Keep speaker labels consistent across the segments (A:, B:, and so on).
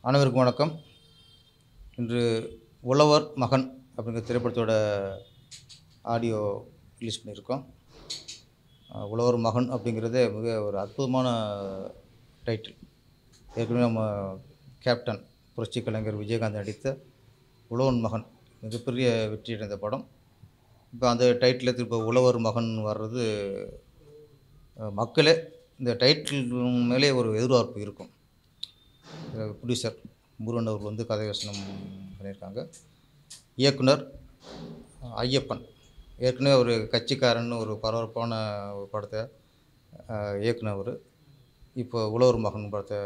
A: அனைவருக்கும் வணக்கம். இன்று உழவர் மகன் அப்படிங்கிற திரைப்படத்தோட ஆடியோ ரிலீஸ் பண்ணியிருக்கோம். உழவர் மகன் அப்படிங்கிறதே மிக ஒரு அற்புதமான டைட்டில். ஏற்கனவே நம்ம கேப்டன் புரட்சி கலைஞர் விஜயகாந்த் நடித்த உழவன் மகன் மிகப்பெரிய வெற்றி அடைந்த படம். இப்போ அந்த டைட்டில் திரும்ப உழவர் மகன் வர்றது மக்களே இந்த டைட்டில் மேலே ஒரு எதிர்பார்ப்பு இருக்கும். ப்ரொடியூசர் முருகன் அவர்கள் வந்து கதை வசனம் பண்ணியிருக்காங்க. இயக்குனர் ஐயப்பன் ஏற்கனவே ஒரு கட்சிக்காரன் ஒரு பரபரப்பான ஒரு படத்தை இயக்குனவர் இப்போ உழவர் மகன் படத்தை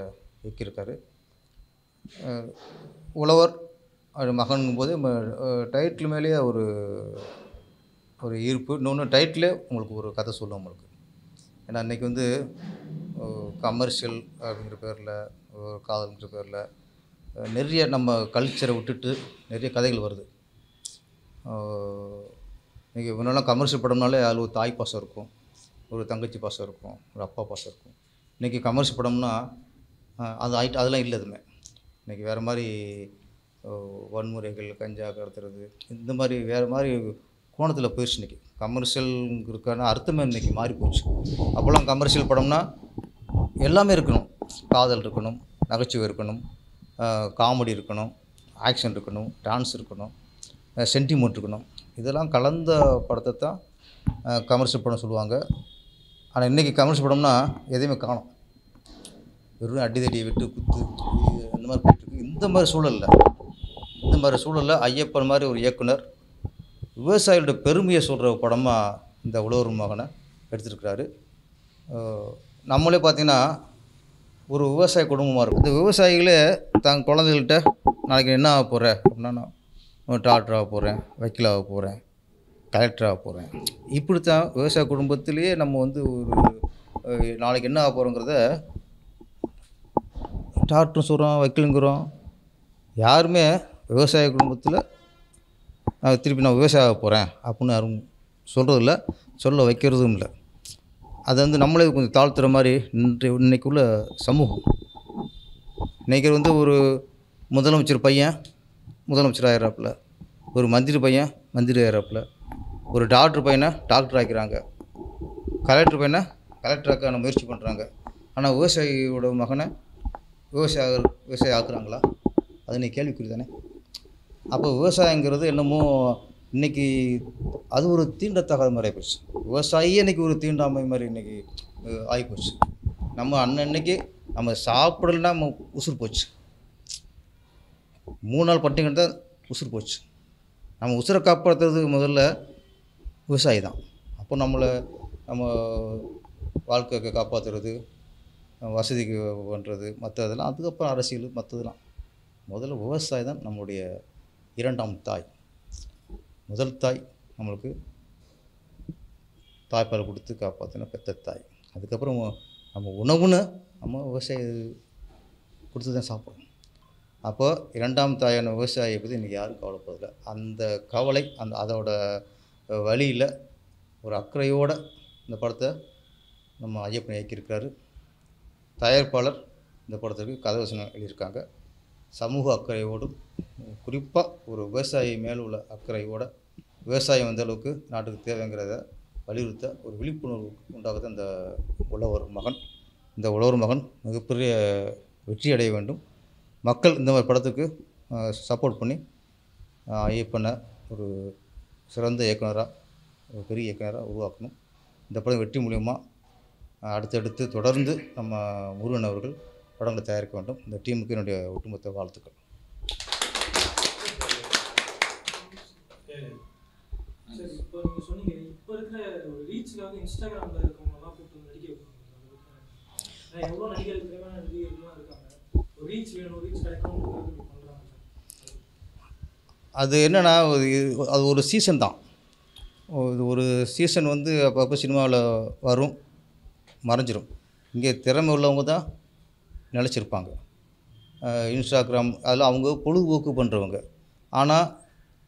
A: இயக்கியிருக்காரு. உழவர் மகனுங்கும்போது டைட்டில் மேலேயே ஒரு ஒரு ஈர்ப்பு. இன்னொன்று டைட்டிலே உங்களுக்கு ஒரு கதை சொல்லும் உங்களுக்கு. ஏன்னா இன்றைக்கி வந்து கமர்ஷியல் அப்படிங்கிற பேரில் காதல்ங்கிற பேரில் நிறைய நம்ம கல்ச்சரை விட்டுட்டு நிறைய கதைகள் வருது. இன்றைக்கி முன்னெல்லாம் கமர்ஷியல் படம்னாலே அதில் ஒரு தாய் பாசம் இருக்கும், ஒரு தங்கச்சி பாசம் இருக்கும், ஒரு அப்பா பாசம் இருக்கும். இன்றைக்கி கமர்ஷியல் படம்னா அதெல்லாம் இல்லை. எதுவுமே இன்றைக்கி வேறு மாதிரி வன்முறைகள், கஞ்சா கடத்துறது, இந்த மாதிரி வேறு மாதிரி கோணத்தில் போயிடுச்சு. இன்றைக்கி கமர்ஷியலுக்கான அர்த்தமே இன்றைக்கி மாறி போச்சு. அப்போல்லாம் கமர்ஷியல் படம்னா எல்லாமே இருக்கணும். காதல் இருக்கணும், நகைச்சுவை இருக்கணும், காமெடி இருக்கணும், ஆக்ஷன் இருக்கணும், டான்ஸ் இருக்கணும், சென்டிமெண்ட் இருக்கணும். இதெல்லாம் கலந்த படத்தை தான் கமர்ஷியல் படம் சொல்லுவாங்க. ஆனால் இன்றைக்கி கமர்ஷியல் படம்னா எதையுமே காணும். வெறும் அடிதடி வெட்டு குத்து இந்த மாதிரி போயிட்டுருக்கு. இந்த மாதிரி சூழலில் ஐயப்பன் மாதிரி ஒரு இயக்குனர் விவசாயிகளோட பெருமையை சொல்கிற படமாக இந்த உழவர் மகனை எடுத்துருக்கிறாரு. நம்மளே பார்த்திங்கன்னா ஒரு விவசாய குடும்பமாக இருக்கும். இந்த விவசாயிகளே தங்க குழந்தைகள்கிட்ட நாளைக்கு என்ன ஆக போகிற அப்படின்னா, நான் டாக்டர் ஆக போகிறேன், வக்கீல் ஆக போகிறேன், கலெக்டர் ஆக போகிறேன். இப்படித்தான் விவசாய குடும்பத்திலேயே நம்ம வந்து ஒரு நாளைக்கு என்ன ஆக போகிறோங்கிறத டாக்டரும் சொல்கிறோம், வக்கீலுங்கிறோம். யாருமே விவசாய குடும்பத்தில் திருப்பி நான் விவசாயம் ஆக போகிறேன் அப்படின்னு யாரும் சொல்கிறதில்ல, சொல்ல வைக்கிறதும் இல்லை. அதை வந்து நம்மளே கொஞ்சம் தாழ்த்துற மாதிரி இன்றைக்குள்ள சமூகம். இன்றைக்கி வந்து ஒரு முதலமைச்சர் பையன் முதலமைச்சர் ஆகிறாப்புல, ஒரு மந்திரி பையன் மந்திரி ஆகிறாப்புல, ஒரு டாக்டர் பையனை டாக்டர் ஆக்கிறாங்க, கலெக்டர் பையனை கலெக்டர் ஆக்கான முயற்சி பண்ணுறாங்க. ஆனால் விவசாயியோட மகனை விவசாயம் ஆக்குறாங்களா? அது நீ கேள்விக்குறி தானே. அப்போ விவசாயங்கிறது என்னமோ இன்றைக்கி அது ஒரு தீண்டத்தகாத மாதிரி ஆகிப்போச்சு. விவசாயியே இன்றைக்கி ஒரு தீண்டாமை மாதிரி இன்றைக்கி ஆகிப்போச்சு. நம்ம அன்னன்னைக்கு நம்ம சாப்பிடலன்னா நம்ம உசுறு போச்சு. 3 நாள் பட்டினி தான் உசுறு போச்சு. நம்ம உசுரை காப்பாற்றுறது முதல்ல விவசாயி தான். அப்போ நம்ம வாழ்க்கையை காப்பாற்றுறது, வசதிக்கு பண்ணுறது, மற்றதெல்லாம் அதுக்கப்புறம் அரசியல் மற்றதெல்லாம். முதல்ல விவசாயி தான் நம்மளுடைய 2ஆம் தாய். முதல் தாய் நம்மளுக்கு தாய்ப்பால் கொடுத்து காப்பாற்றின பெத்த தாய். அதுக்கப்புறம் நம்ம உணவுன்னு நம்ம விவசாயி கொடுத்து தான் சாப்பிட்றோம். அப்போ 2ஆம் தாயான விவசாயியை பற்றி இன்றைக்கி யாரும் கவலைப்படுறதில்ல. அந்த கவலை அதோட வழியில் ஒரு அக்கறையோடு இந்த படத்தை நம்ம ஐயப்பன் இயக்கியிருக்கிறாரு. தயாரிப்பாளர் இந்த படத்துக்கு கதை வசனம் எழுதியிருக்காங்க. சமூக அக்கறையோடு, குறிப்பாக ஒரு விவசாயி மேலே உள்ள அக்கறையோடு, விவசாயம் எந்த அளவுக்கு நாட்டுக்கு தேவைங்கிறத வலியுறுத்த ஒரு விழிப்புணர்வு உண்டாகுது அந்த உழவர் மகன். இந்த உழவர் மகன் மிகப்பெரிய வெற்றி அடைய வேண்டும். மக்கள் இந்த மாதிரி படத்துக்கு சப்போர்ட் பண்ணி ஐயப்பனை ஒரு சிறந்த இயக்குனராக, ஒரு பெரிய இயக்குனராக உருவாக்கணும். இந்த படம் வெற்றி மூலிமா அடுத்தடுத்து தொடர்ந்து நம்ம முருகன் அவர்கள் படங்களை தயாரிக்க வேண்டும். இந்த டீமுக்கு என்னுடைய ஒட்டுமொத்த வாழ்த்துக்கள்.
B: இப்போ நீங்கள் சொன்னீங்க, இப்போ இருக்கிற ஒரு ரீச்சுக்காக இன்ஸ்டாகிராமில் இருக்கவங்கலாம் கூப்பிட்டு நடிக்க வைப்பாங்க. எவ்வளோ நடிகர்கள் தேவையான நடிகர்கள்லாம் இருக்காங்க. ஒரு ரீச் வேணும், ரீச் கிடைக்கணும்னு பண்ணுறாங்க.
A: அது என்னென்னா அது ஒரு சீசன் தான். ஒரு சீசன் வந்து அப்பப்போ சினிமாவில் வரும், மறைஞ்சிரும். இங்கே திறமை உள்ளவங்க தான் நிலச்சிருப்பாங்க. இன்ஸ்டாகிராம் அதில் அவங்க பொழுதுபோக்கு பண்ணுறவங்க. ஆனால்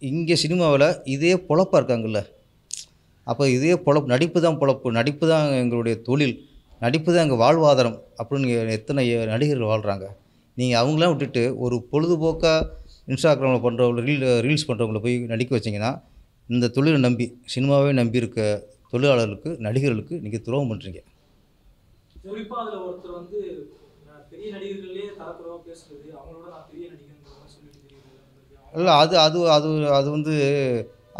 A: இங்கே சினிமாவில் இதே பொழப்பாக இருக்காங்கல்ல. அப்போ இதே பொழப்பு, நடிப்பு தான் பொழப்பு, நடிப்பு தான் எங்களுடைய தொழில், நடிப்பு தான் எங்கள் வாழ்வாதாரம் அப்படின்னு எத்தனை நடிகர்கள் வாழ்கிறாங்க. நீங்கள் அவங்களாம் விட்டுட்டு ஒரு பொழுதுபோக்காக இன்ஸ்டாகிராமில் பண்ணுறவங்கள ரீல்ஸ் பண்ணுறவங்கள போய் நடிக்க வச்சிங்கன்னா இந்த தொழிலை நம்பி சினிமாவே நம்பி இருக்க தொழிலாளர்களுக்கு நடிகர்களுக்கு நீங்கள் துரோகம் பண்ணுறீங்க.
B: குறிப்பாக அதில் ஒருத்தர் வந்து பெரிய நடிகர்களே தரக்குறவா பேசுறது, அவங்களோட நான் பெரிய நடிகர்ன்ற மாதிரி சொல்லிட்டு தெரியுது.
A: இல்லை அது அது அது அது வந்து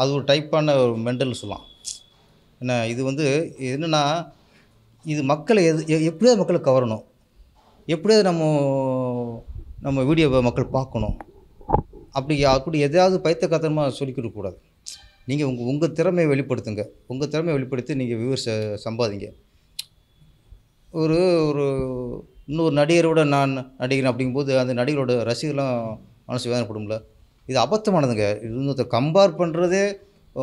A: அது ஒரு டைப்பான ஒரு மெண்டல் சொல்லலாம். என்ன இது வந்து என்னென்னா இது மக்களை எப்படியாவது மக்களை கவரணும், எப்படியாவது நம்ம வீடியோவை மக்கள் பார்க்கணும், அப்படி எதையாவது பைத்தியக்காரத்தனமாக சொல்லிக்கிட்டு கூடாது. நீங்கள் உங்கள் திறமையை வெளிப்படுத்துங்க. உங்கள் திறமையை வெளிப்படுத்தி நீங்கள் வியூவர்ஸை சம்பாதிங்க. ஒரு ஒரு இன்னொரு நடிகரோட நான் நடிக்கிறேன் அப்படிங்கும்போது அந்த நடிகரோட ரசிகர்லாம் மனசு வேதனைப்படும்ல. இது அபத்தமானதுங்க. இது இன்னொருத்த கம்பேர் பண்ணுறதே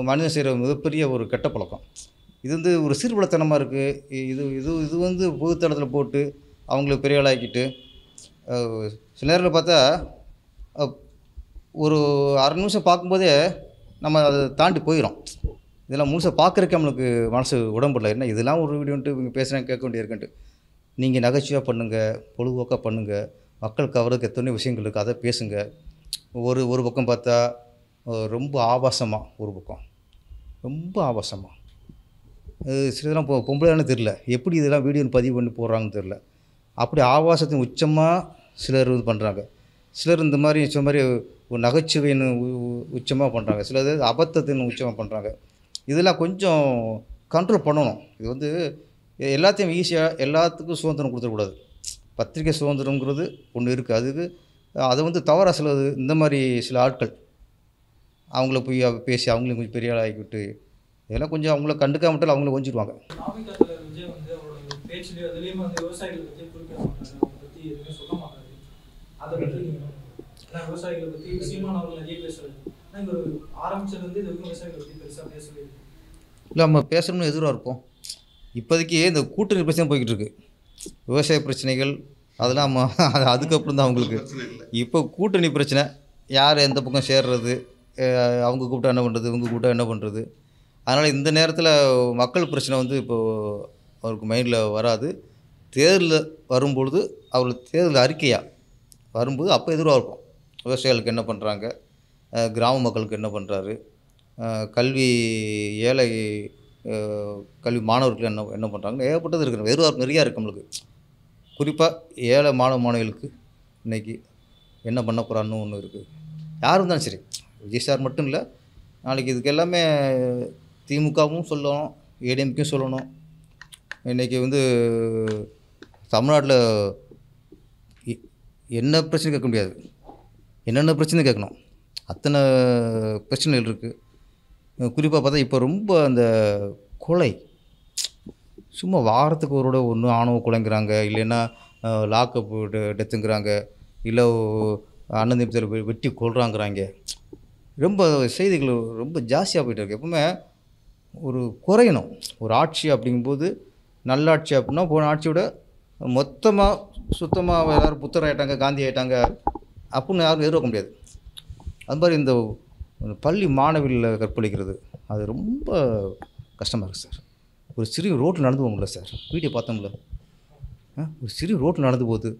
A: மனிதன் செய்கிற மிகப்பெரிய ஒரு கெட்ட பழக்கம். இது வந்து ஒரு சிறுபலத்தனமாக இருக்குது. இது இது இது வந்து பொதுத்தளத்தில் போட்டு அவங்கள பெரிய ஆளாக்கிட்டு சில நேரத்தில் பார்த்தா ஒரு அரை நிமிஷம் பார்க்கும்போதே நம்ம அதை தாண்டி போயிடும். இதெல்லாம் முழுசாக பார்க்குறக்கே நம்மளுக்கு மனசு உடம்புல என்ன இதெல்லாம் ஒரு வீடியோன்ட்டு இவங்க பேசுகிறாங்க கேட்க வேண்டியிருக்குன்ட்டு. நீங்கள் நகைச்சுவையாக பண்ணுங்கள், பொழுதுபோக்காக பண்ணுங்கள், மக்கள் கவர்றதுக்கு எத்தனையோ விஷயங்கள் இருக்குது, அதை பேசுங்க. ஒரு பக்கம் பார்த்தா ரொம்ப ஆபாசமாக, ஒரு பக்கம் ரொம்ப ஆபாசமாக சிலதெல்லாம் பொம்பளைன்னு தெரில, எப்படி இதெல்லாம் வீடியோன்னு பதிவு பண்ணி போடுறாங்கன்னு தெரில. அப்படி ஆபாசத்தின் உச்சமாக சிலர் இது பண்ணுறாங்க. சிலர் இந்த மாதிரி சொன்ன மாதிரி ஒரு நகைச்சுவைன்னு உச்சமாக பண்ணுறாங்க. சிலர் அபத்தத்தின் உச்சமாக பண்ணுறாங்க. இதெல்லாம் கொஞ்சம் கண்ட்ரோல் பண்ணணும். இது வந்து எல்லாத்தையும் ஈஸியாக எல்லாத்துக்கும் சுதந்திரம் கொடுத்துடக்கூடாது. பத்திரிக்கை சுதந்திரங்கிறது ஒன்று இருக்குது. அதுக்கு அதை வந்து தவறாக சிலது இந்த மாதிரி சில ஆட்கள் அவங்கள போய் பேசி அவங்களையும் கொஞ்சம் பெரிய ஆளாகிவிட்டு இதெல்லாம் கொஞ்சம் அவங்கள கண்டுக்காமட்டால் அவங்கள கொஞ்சிடுவாங்க.
B: விஜய் வந்து அவரோட பேச்சுலேயே அதுலேயும் வந்து விவசாயிகளை பற்றி குறிப்பிட மாட்டாங்க, அவங்களை பற்றி எதுவுமே சொல்ல மாட்டாங்க. அதை பற்றி விவசாயிகளை பற்றி சீமான் அவர்கள் நிறைய பேசுறாரு. இவர் ஆரம்பிச்சது இது வரைக்கும் விவசாயிகளை பற்றி பெருசாக பேசவே இல்லை.
A: இல்லை நம்ம பேசணும்னு எதிராக இருப்போம். இப்போதைக்கு இந்த கூட்டணி பிரச்சனை போய்கிட்டு இருக்கு. விவசாய பிரச்சனைகள் அதெல்லாம் அதுக்கப்புறம் தான் அவங்களுக்கு. இப்போ கூட்டணி பிரச்சனை, யார் எந்த பக்கம் சேர்றது, அவங்க கூப்பிட்டா என்ன பண்ணுறது, இவங்க கூப்பிட்டா என்ன பண்ணுறது. அதனால் இந்த நேரத்தில் மக்கள் பிரச்சனை வந்து இப்போது அவருக்கு மைண்டில் வராது. தேர்தல் வரும்பொழுது அவர்களுக்கு தேர்தல் அறிக்கையாக வரும்போது அப்போ எதிராக இருக்கும். விவசாயிகளுக்கு என்ன பண்ணுறாங்க, கிராம மக்களுக்கு என்ன பண்ணுறாரு, கல்வி ஏழை கல்வி மாணவர்களுக்கு என்ன பண்ணுறாங்க, ஏகப்பட்டது இருக்குது. எதிராக நிறையா இருக்குது நம்மளுக்கு. குறிப்பாக ஏழை மாணவிகளுக்கு இன்றைக்கி என்ன பண்ண போகிறான்னு ஒன்று இருக்குது. யார் இருந்தாலும் சரி, விஜய் சார் மட்டும் இல்லை, நாளைக்கு இதுக்கு எல்லாமே திமுகவும் சொல்லணும், ஏடிஎம்கேயும் சொல்லணும். இன்றைக்கி வந்து தமிழ்நாட்டில் என்ன பிரச்சனை கேட்க முடியாது, என்னென்ன பிரச்சனை கேட்கணும், அத்தனை பிரச்சனைகள் இருக்குது. குறிப்பாக பார்த்தா இப்போ ரொம்ப அந்த கொலை சும்மா வாரத்துக்கு ஒரு ஒன்று ஆணவ கொலைங்கிறாங்க, இல்லைன்னா லாக்கப் டெத்துங்கிறாங்க, இல்லை அண்ணன் தம்பி வெட்டி கொள்றாங்கிறாங்க. ரொம்ப செய்திகள் ரொம்ப ஜாஸ்தியாக போய்ட்டு இருக்கு. எப்பவுமே ஒரு குறையணும். ஒரு ஆட்சி அப்படிங்கும்போது நல்லாட்சி அப்படின்னா போன ஆட்சியோட மொத்தமாக சுத்தமாக எல்லோரும் புத்தர் ஆகிட்டாங்க, காந்தி ஆகிட்டாங்க அப்படின்னு யாரும் எதிர்பார்க்க முடியாது. அது மாதிரி இந்த பள்ளி மாணவியில் கற்பழிக்கிறது அது ரொம்ப கஷ்டமாக இருக்குது சார். ஒரு சிறிய ரோட்டில் நடந்து போகல சார், வீடியோ பார்த்தோம்ல, ஒரு சிறிய ரோட்டில் நடந்து போகுது,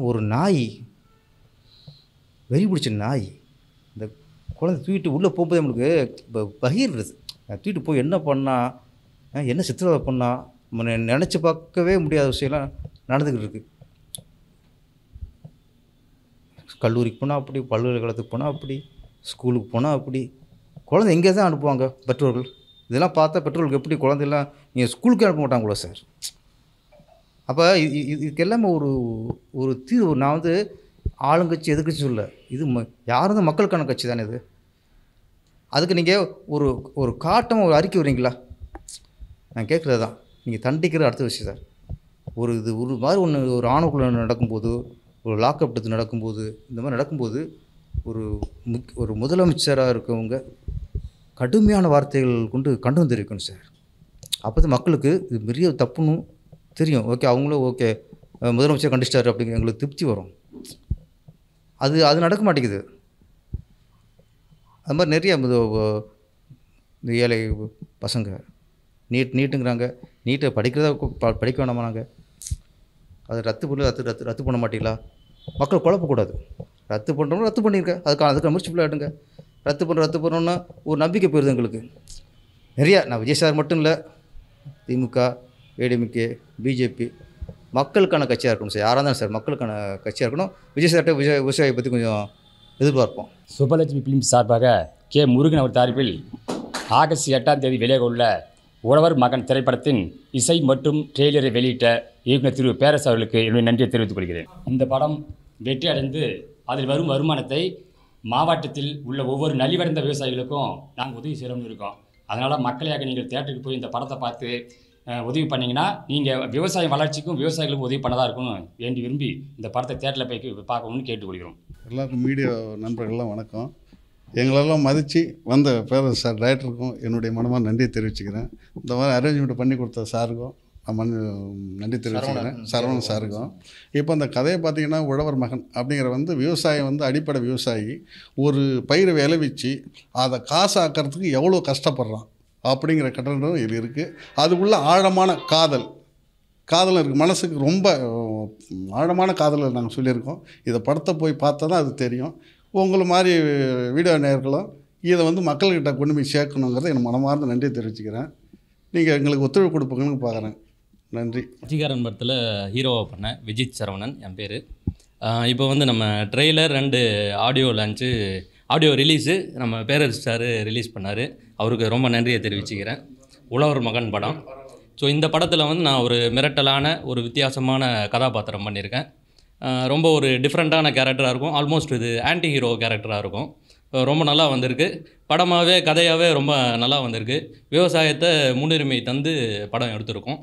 A: ஒரு நாய், வெறி பிடிச்ச நாய், இந்த குழந்தை தூக்கிட்டு உள்ளே போகும்போது நம்மளுக்கு இப்போ பகிர்றது. தூக்கிட்டு போய் என்ன பண்ணால், என்ன சித்திரவதை பண்ணால், நம்ம நினச்சி பார்க்கவே முடியாத விஷயம்லாம் நடந்துக்கிட்டு இருக்குது. கல்லூரிக்கு போனால் அப்படி, பல்கலைக்கழகத்துக்கு போனால் அப்படி, ஸ்கூலுக்கு போனால் அப்படி. குழந்தை எங்கே தான் அனுப்புவாங்க பெற்றோர்கள்? இதெல்லாம் பார்த்தா பெற்றோர்களுக்கு எப்படி குழந்தைலாம் நீங்கள் ஸ்கூலுக்கே அனுப்ப மாட்டாங்களோ சார். அப்போ இதுக்கு எல்லாமே ஒரு தீர்வு. நான் வந்து ஆளுங்கட்சி எதிர்கட்சி சொல்ல, இது யாரும் தான் மக்களுக்கான கட்சி தானே இது. அதுக்கு நீங்கள் ஒரு காட்டமாக ஒரு அறிக்கை வரீங்களா? நான் கேட்குறது தான். நீங்கள் தண்டிக்கிறது அடுத்த விஷயம் சார். ஒரு மாதிரி ஒரு ஆணுக்குள்ள நடக்கும்போது, ஒரு லாக்அப் டெத்து நடக்கும்போது, இந்த மாதிரி நடக்கும்போது ஒரு முதலமைச்சராக இருக்கவங்க கடுமையான வார்த்தைகள் கொண்டு கண்டனம் தெரிவிக்கணும் சார். அப்போ தான் மக்களுக்கு இது பெரிய தப்புன்னு தெரியும். ஓகே, அவங்களும் ஓகே முதலமைச்சர் கண்டிச்சிட்டாரு அப்படிங்கிற எங்களுக்கு திருப்தி வரும். அது நடக்க மாட்டேங்குது. அது மாதிரி நிறைய இந்த ஏழை பசங்க நீட்டுங்கிறாங்க. நீட்டை படிக்கிறதா படிக்க வேணாமா? நாங்கள் அது ரத்து பண்ண மாட்டீங்களா? மக்கள் குழப்பக்கூடாது. ரத்து பண்ணுறோம்னா ரத்து பண்ணியிருக்க, அதுக்கு முயற்சிஃபுல்லாக எடுங்க. ரத்து பண்ணுறோன்னா ஒரு நம்பிக்கை போயிடுது எங்களுக்கு நிறையா. நான் விஜய் சார் மட்டும் இல்லை, திமுக, ஏடிஎம்கே, பிஜேபி மக்களுக்கான கட்சியாக இருக்கணும் சார். யாராக இருந்தாலும் சார் மக்களுக்கான கட்சியாக இருக்கணும். விஜய் சார்கிட்ட விவசாயியை பற்றி கொஞ்சம் எதிர்பார்ப்போம்.
C: சுப்பலட்சுமி பிலிம்ஸ் சார்பாக கே. முருகன் அவர் தரப்பில் ஆகஸ்ட் 8ஆம் தேதி வெளியாக உள்ள உழவர் மகன் திரைப்படத்தின் இசை மற்றும் ட்ரெய்லரை வெளியிட்ட இயக்குனர் திரு பேரரசு அவர்களுக்கு என்னுடைய நன்றியை தெரிவித்துக் கொள்கிறேன். இந்த படம் வெற்றி அடைந்து அதில் வரும் வருமானத்தை மாவட்டத்தில் உள்ள ஒவ்வொரு நலிவடைந்த விவசாயிகளுக்கும் நாங்கள் உதவி செய்கிறோம்னு இருக்கோம். அதனால் மக்களையாக நீங்கள் தேட்டருக்கு போய் இந்த படத்தை பார்த்து உதவி பண்ணிங்கன்னா நீங்கள் விவசாய வளர்ச்சிக்கும் விவசாயிகளுக்கும் உதவி பண்ணதாக இருக்கணும் வேண்டி விரும்பி இந்த படத்தை தேட்டரில் போய் பார்க்கணும்னு கேட்டுக்கொள்கிறோம்.
D: எல்லாருக்கும் மீடியா நண்பர்கள்லாம் வணக்கம். எங்களெல்லாம் மதித்து வந்த பேரரசு சார் டைரக்டருக்கும் என்னுடைய மனமாக நன்றியை தெரிவிச்சுக்கிறேன். இந்த மாதிரி அரேஞ்ச்மெண்ட் பண்ணி கொடுத்த சாருக்கும் நான் நன்றி தெரிவிச்சுக்கிறேன், சரவணன் சாருக்கும். இப்போ அந்த கதையை பார்த்திங்கன்னா உழவர் மகன் அப்படிங்கிற விவசாயம் அடிப்படை விவசாயி ஒரு பயிரை விளைவிச்சு அதை காசாக்கிறதுக்கு எவ்வளோ கஷ்டப்படுறான் அப்படிங்கிற கட்டணம் இது இருக்குது. அதுக்குள்ள ஆழமான காதல் இருக்குது, மனசுக்கு ரொம்ப ஆழமான காதலை நாங்கள் சொல்லியிருக்கோம். இதை படத்தை போய் பார்த்தா தான் அது தெரியும். உங்களை மாதிரி வீடியோ நேயர்களும் இதை மக்கள்கிட்ட கொண்டு போய் சேர்க்கணுங்கிறத என் மனமார்ந்த நன்றியை தெரிவிச்சுக்கிறேன். நீங்கள் எங்களுக்கு ஒத்துழைப்பு கொடுப்பீங்கன்னு பார்க்குறேன். நன்றி.
E: கட்சிக்காரன் படத்தில் ஹீரோவாக பண்ண விஜித் சரவணன் என் பேர். இப்போ நம்ம trailer and audio launch, audio release நம்ம பேரரசு சார் ரிலீஸ் பண்ணார். அவருக்கு ரொம்ப நன்றியை தெரிவிச்சுக்கிறேன். உழவர் மகன் படம். ஸோ இந்த படத்தில் நான் ஒரு மிரட்டலான ஒரு வித்தியாசமான கதாபாத்திரம் பண்ணியிருக்கேன். ரொம்ப ஒரு டிஃப்ரெண்ட்டான கேரக்டராக இருக்கும். ஆல்மோஸ்ட் இது ஆன்டி ஹீரோ கேரக்டராக இருக்கும். ரொம்ப நல்லா வந்திருக்கு. படமாகவே கதையாகவே ரொம்ப நல்லா வந்திருக்கு. விவசாயத்தை முன்னுரிமை தந்து படம் எடுத்திருக்கோம்.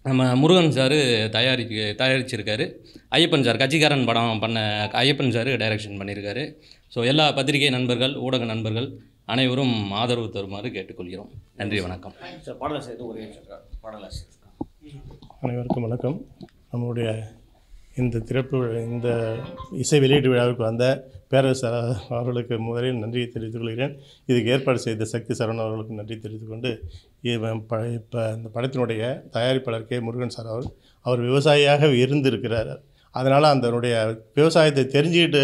E: நம்ம முருகன் சார் தயாரிச்சிருக்காரு. ஐயப்பன் சார் கட்சிக்காரன் படம் பண்ண ஐயப்பன் சார் டைரக்ஷன் பண்ணியிருக்காரு. ஸோ எல்லா பத்திரிகை நண்பர்கள், ஊடக நண்பர்கள் அனைவரும் ஆதரவு தருமாறு கேட்டுக்கொள்கிறோம். நன்றி, வணக்கம்.
F: அனைவருக்கும் வணக்கம். நம்முடைய இந்த இசை வெளியீட்டு விழாவுக்கு வந்த பேரரசு அவர்களுக்கு முதலில் நன்றியை தெரிவித்துக் கொள்கிறேன். இதுக்கு ஏற்பாடு செய்த சக்தி சரவணன் அவர்களுக்கு நன்றி தெரிவித்துக்கொண்டு, இப்போ இந்த படத்தினுடைய தயாரிப்பாளர் கே. முருகன் சார் அவர் விவசாயியாக இருந்திருக்கிறார். அதனால் அதனுடைய விவசாயத்தை தெரிஞ்சுக்கிட்டு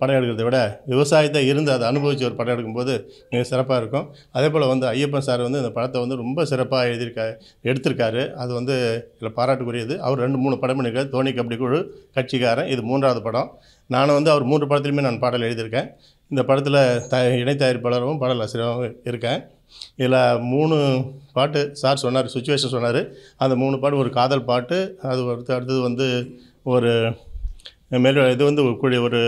F: படம் எடுக்கிறத விட விவசாயத்தை இருந்து அதை அனுபவித்து ஒரு படம் எடுக்கும்போது மிக சிறப்பாக இருக்கும். அதே போல் ஐயப்பன் சார் இந்த படத்தை ரொம்ப சிறப்பாக எடுத்திருக்காரு. அது இதில் பாராட்டுக்குரியது. அவர் 2-3 படம் பண்ணியிருக்காரு. தோனி கபடி குழு, கட்சிக்காரன், இது 3வது படம். நானும் அவர் 3 படத்துலையுமே நான் பாடல் எழுதியிருக்கேன். இந்த படத்தில் இணை தயாரிப்பாளரும் பாடல் ஆசிரியராகவும் இருக்கேன். இதில் 3 பாட்டு சார் சொன்னார், சுச்சுவேஷன் சொன்னார். அந்த 3 பாட்டு ஒரு காதல் பாட்டு, அது அடுத்தது ஒரு இது ஒரு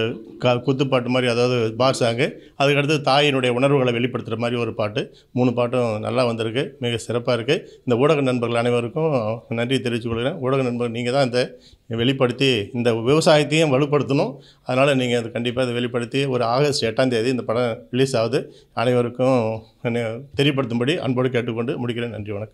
F: குத்துப்பாட்டு மாதிரி, அதாவது பார் சாங்கு. அதுக்கடுத்து தாயினுடைய உணர்வுகளை வெளிப்படுத்துகிற மாதிரி ஒரு பாட்டு. 3 பாட்டும் நல்லா வந்திருக்கு, மிக சிறப்பாக இருக்குது. இந்த ஊடக நண்பர்கள் அனைவருக்கும் நன்றி தெரிவித்துக் கொள்கிறேன். ஊடக நண்பர்கள் நீங்கள் தான் இந்த வெளிப்படுத்தி இந்த விவசாயத்தையும் வலுப்படுத்தணும். அதனால் நீங்கள் அது கண்டிப்பாக இதை வெளிப்படுத்தி ஒரு ஆகஸ்ட் 8ஆம் தேதி இந்த படம் ரிலீஸ் ஆகுது. அனைவருக்கும் தெரியப்படுத்தும்படி அன்போடு கேட்டுக்கொண்டு முடிக்கிறேன். நன்றி, வணக்கம்.